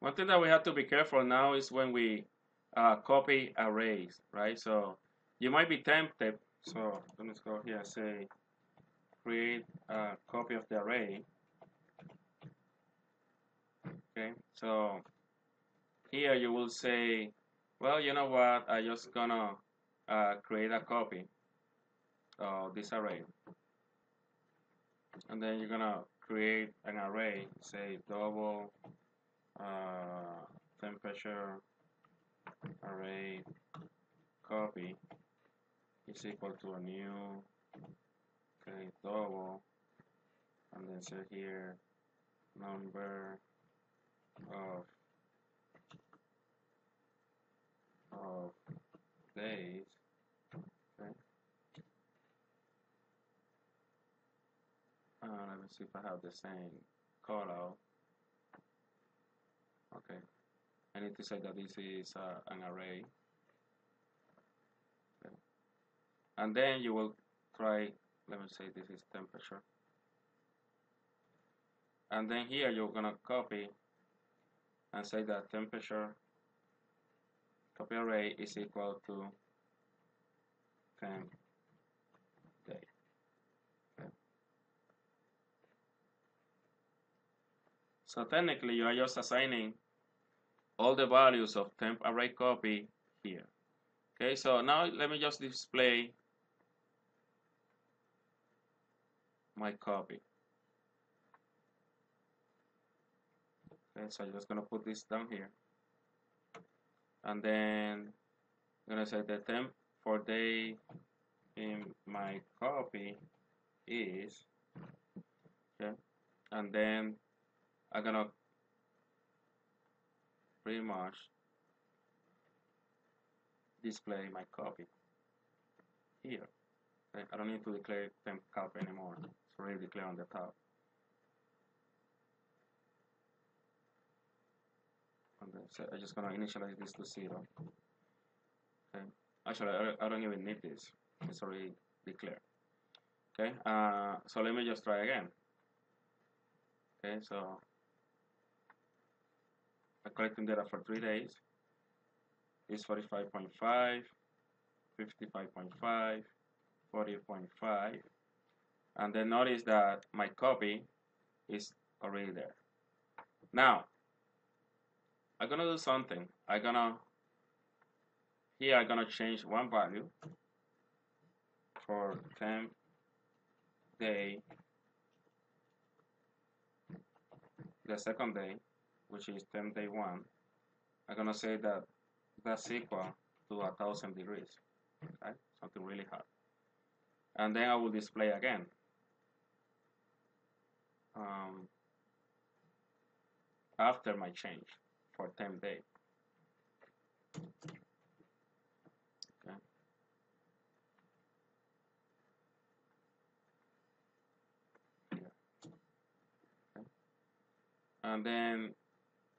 One thing that we have to be careful now is when we copy arrays, right? So you might be tempted. So let me go here and say create a copy of the array. Okay, so here you will say, well, you know what? I just gonna create a copy of this array, and then you're gonna create an array. Say double temperature array copy is equal to a new, okay, double, and then say here number of of days. Okay, let me see if I have the same callout. Okay, I need to say that this is an array. Okay. And then you will try, let me say this is temperature, and then here you're gonna copy and say that temperature copy array is equal to temp day. Okay. So technically you are just assigning all the values of temp array copy here. Okay, so now let me just display my copy. Okay, so I'm just gonna put this down here, and then I'm gonna say the temp for day in my copy is, okay, and then I'm gonna pretty much display my copy here. Okay, I don't need to declare temp copy anymore. It's already declared on the top. And then, so I'm just gonna initialize this to 0. Okay, actually I don't even need this. It's already declared. Okay, so let me just try again. Okay, so I'm collecting data for 3 days. It's 45.5, 55.5, 40.5, and then notice that my copy is already there. Now I'm gonna do something. I'm gonna change one value for temp day, the second day, which is temp day 1. I'm gonna say that that's equal to 1,000 degrees. Okay, something really hot. And then I will display again. After my change for temp day. Okay. Here. Okay. And then,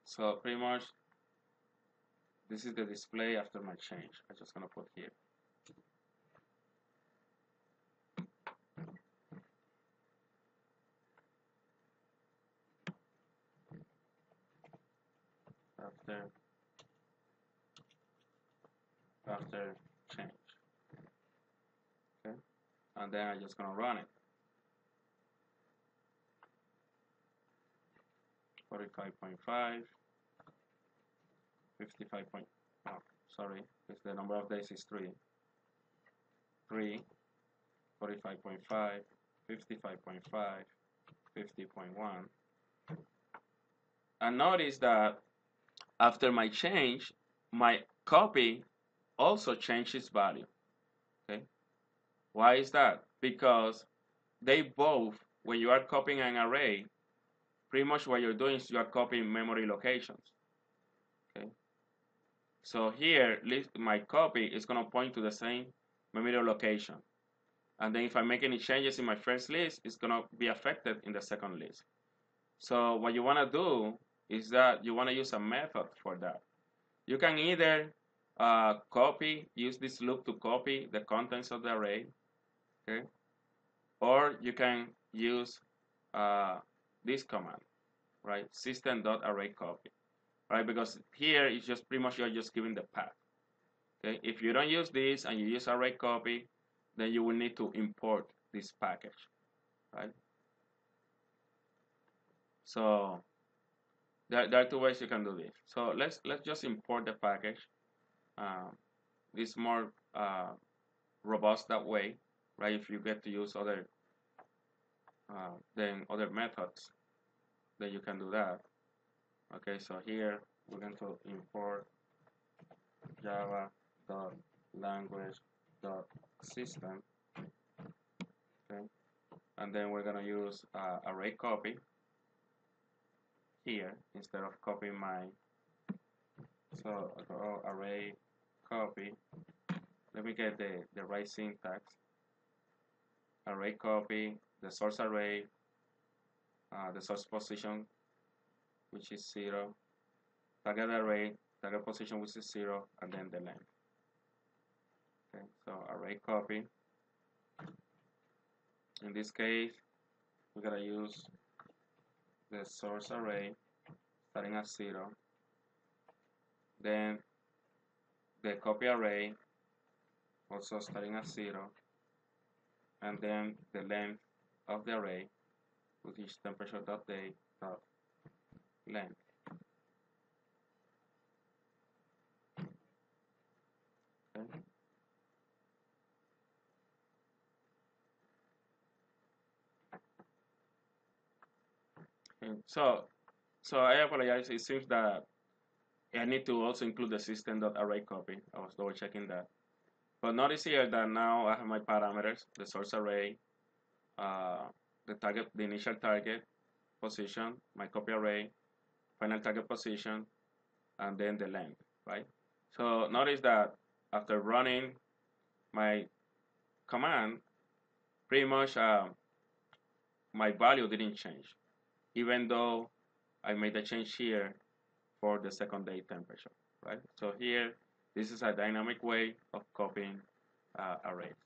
so pretty much, this is the display after my change. I'm just gonna put here. After change. Okay. And then I'm just gonna run it. 45.5, 55. Oh, sorry, because the number of days is 3. 3, 45.5, 55.5, 50.1. And notice that after my change, my copy also changed its value. Okay, why is that? Because they both, when you are copying an array, pretty much what you're doing is you are copying memory locations. Okay, so here my copy is going to point to the same memory location, and then if I make any changes in my first list, it's going to be affected in the second list. So what you want to do is that you want to use a method for that. You can either use this loop to copy the contents of the array, okay? Or you can use this command, right? System.arrayCopy. right? Because here it's just pretty much you're just giving the path. Okay, if you don't use this and you use array copy, then you will need to import this package, right? So there are two ways you can do this. So let's just import the package. Um, it's more robust that way, right? If you get to use other then other methods, then you can do that. Okay, so here we're going to import java.language.system. Okay, and then we're going to use array copy here instead of copying my. So I'll go array copy. Let me get the right syntax. Array copy, the source array, the source position, which is 0, target array, target position, which is 0, and then the length. Okay, so array copy. In this case, we're gonna use the source array starting at 0, then the copy array also starting at 0, and then the length of the array, which is temperature.date.length. Okay. So I apologize. It seems that I need to also include the system.array copy. I was double checking that. But notice here that now I have my parameters, the source array, the initial target position, my copy array, final target position, and then the length, right? So notice that after running my command, pretty much my value didn't change, even though I made a change here for the second day temperature, right? So here, this is a dynamic way of copying arrays.